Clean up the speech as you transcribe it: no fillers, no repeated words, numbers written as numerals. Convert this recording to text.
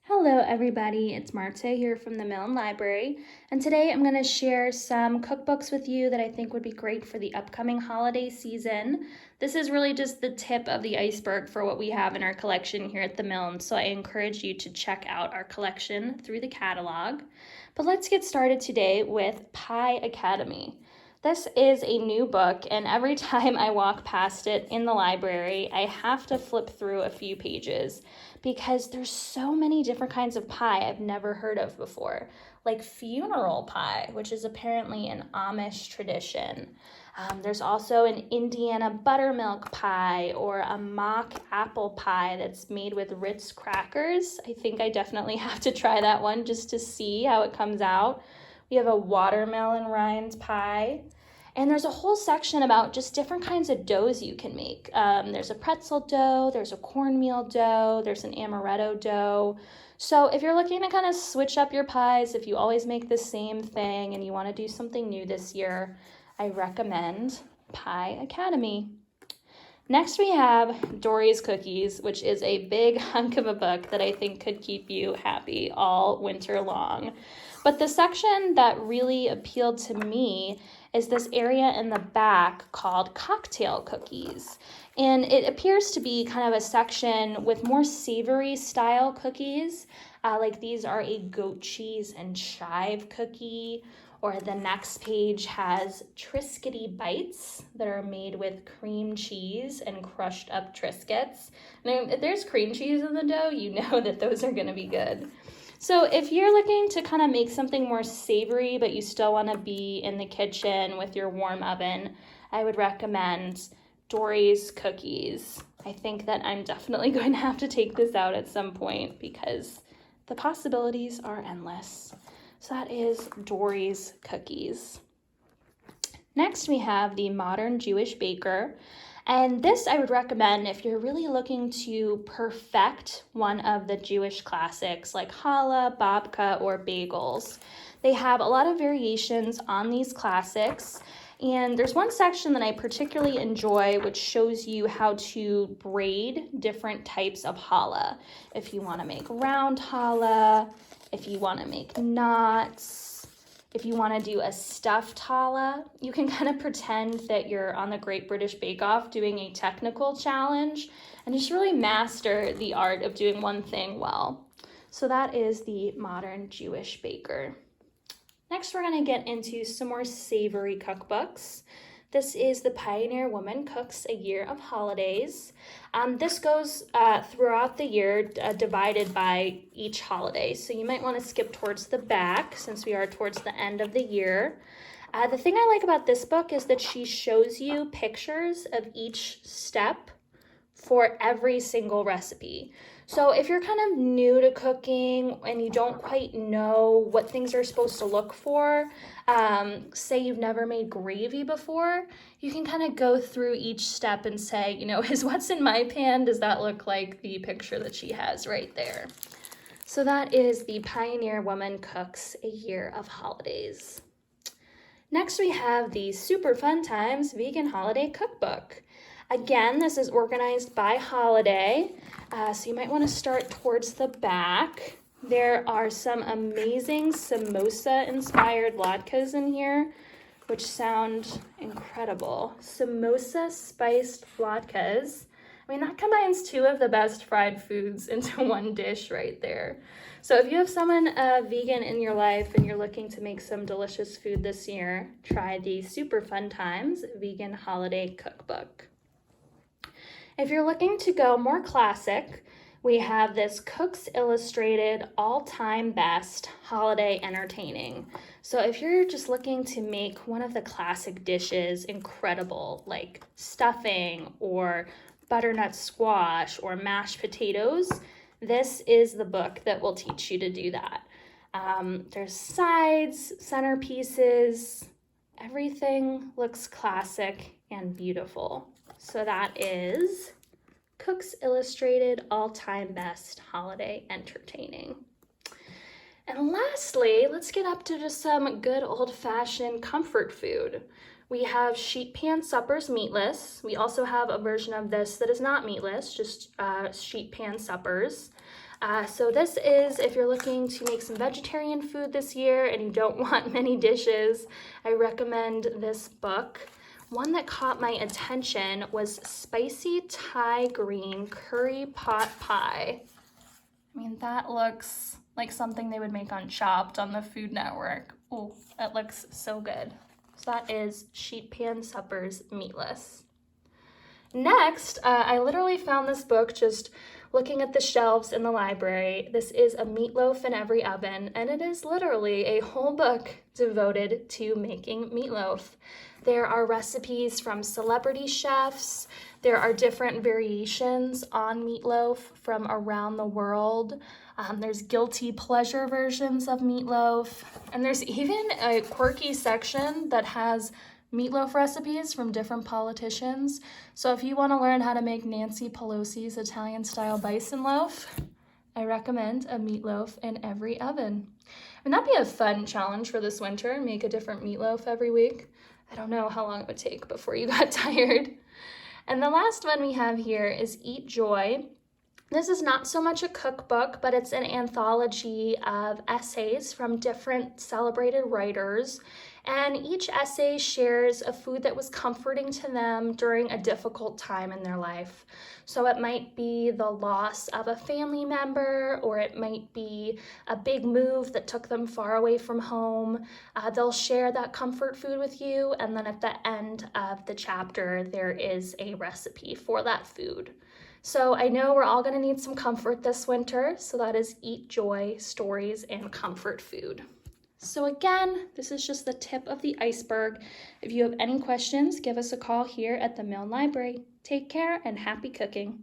Hello everybody, it's Marta here from the Milne Library, and today I'm going to share some cookbooks with you that I think would be great for the upcoming holiday season. This is really just the tip of the iceberg for what we have in our collection here at the Milne, so I encourage you to check out our collection through the catalog. But let's get started today with Pie Academy. This is a new book, and every time I walk past it in the library, I have to flip through a few pages because there's so many different kinds of pie I've never heard of before, like funeral pie, which is apparently an Amish tradition. There's also an Indiana buttermilk pie or a mock apple pie that's made with Ritz crackers. I think I definitely have to try that one just to see how it comes out. We have a watermelon rind pie. And there's a whole section about just different kinds of doughs you can make. There's a pretzel dough, there's a cornmeal dough, there's an amaretto dough. So if you're looking to kind of switch up your pies, if you always make the same thing and you want to do something new this year, I recommend Pie Academy. Next we have Dollys Cookies, which is a big hunk of a book that I think could keep you happy all winter long. But the section that really appealed to me is this area in the back called cocktail cookies. And it appears to be kind of a section with more savory style cookies. Like these are a goat cheese and chive cookie, or the next page has Triskity Bites that are made with cream cheese and crushed up Triscuits. Now, if there's cream cheese in the dough, you know that those are gonna be good. So if you're looking to kind of make something more savory, but you still want to be in the kitchen with your warm oven, I would recommend Dollys Cookies. I think that I'm definitely going to have to take this out at some point because the possibilities are endless. So that is Dollys Cookies. Next, we have The Modern Jewish Baker. And this I would recommend if you're really looking to perfect one of the Jewish classics like challah, babka, or bagels. They have a lot of variations on these classics. And there's one section that I particularly enjoy which shows you how to braid different types of challah. If you want to make round challah, if you want to make knots, if you want to do a stuffed challah, you can kind of pretend that you're on the Great British Bake Off doing a technical challenge and just really master the art of doing one thing well. So that is The Modern Jewish Baker. Next, we're going to get into some more savory cookbooks. This is The Pioneer Woman Cooks a Year of Holidays. This goes throughout the year, divided by each holiday. So you might want to skip towards the back since we are towards the end of the year. The thing I like about this book is that she shows you pictures of each step for every single recipe. So if you're kind of new to cooking and you don't quite know what things are supposed to look for, say you've never made gravy before, you can kind of go through each step and say, is what's in my pan, does that look like the picture that she has right there? So that is The Pioneer Woman Cooks a Year of Holidays. Next we have the Super Fun Times Vegan Holiday Cookbook. Again, this is organized by holiday, so you might want to start towards the back. There are some amazing samosa-inspired latkes in here, which sound incredible. Samosa spiced latkes. I mean, that combines two of the best fried foods into one dish right there. So if you have someone vegan in your life and you're looking to make some delicious food this year, try the Super Fun Times Vegan Holiday Cookbook. If you're looking to go more classic, we have this Cooks Illustrated All-Time Best Holiday Entertaining. So if you're just looking to make one of the classic dishes incredible, like stuffing or butternut squash or mashed potatoes, this is the book that will teach you to do that. There's sides, centerpieces, everything looks classic and beautiful. So that is Cooks Illustrated All-Time Best Holiday Entertaining. And lastly, let's get up to just some good old-fashioned comfort food. We have sheet pan suppers meatless. We also have a version of this that is not meatless, just sheet pan suppers. So this is if you're looking to make some vegetarian food this year and you don't want many dishes, I recommend this book. One that caught my attention was Spicy Thai Green Curry Pot Pie. I mean, that looks like something they would make on Chopped on the Food Network. Oh, that looks so good. So that is sheet pan suppers meatless. Next, I literally found this book just looking at the shelves in the library. This is A Meatloaf in Every Oven, and it is literally a whole book devoted to making meatloaf. There are recipes from celebrity chefs. There are different variations on meatloaf from around the world. There's guilty pleasure versions of meatloaf. And there's even a quirky section that has meatloaf recipes from different politicians. So if you want to learn how to make Nancy Pelosi's Italian-style bison loaf, I recommend A Meatloaf in Every Oven. I mean, that'd be a fun challenge for this winter, make a different meatloaf every week. I don't know how long it would take before you got tired. And the last one we have here is Eat Joy. This is not so much a cookbook, but it's an anthology of essays from different celebrated writers. And each essay shares a food that was comforting to them during a difficult time in their life. So it might be the loss of a family member, or it might be a big move that took them far away from home. They'll share that comfort food with you, and then at the end of the chapter, there is a recipe for that food. So I know we're all going to need some comfort this winter, so that is Eat Joy, Stories, and Comfort Food. So again, this is just the tip of the iceberg. If you have any questions, give us a call here at the Milne Library. Take care and happy cooking.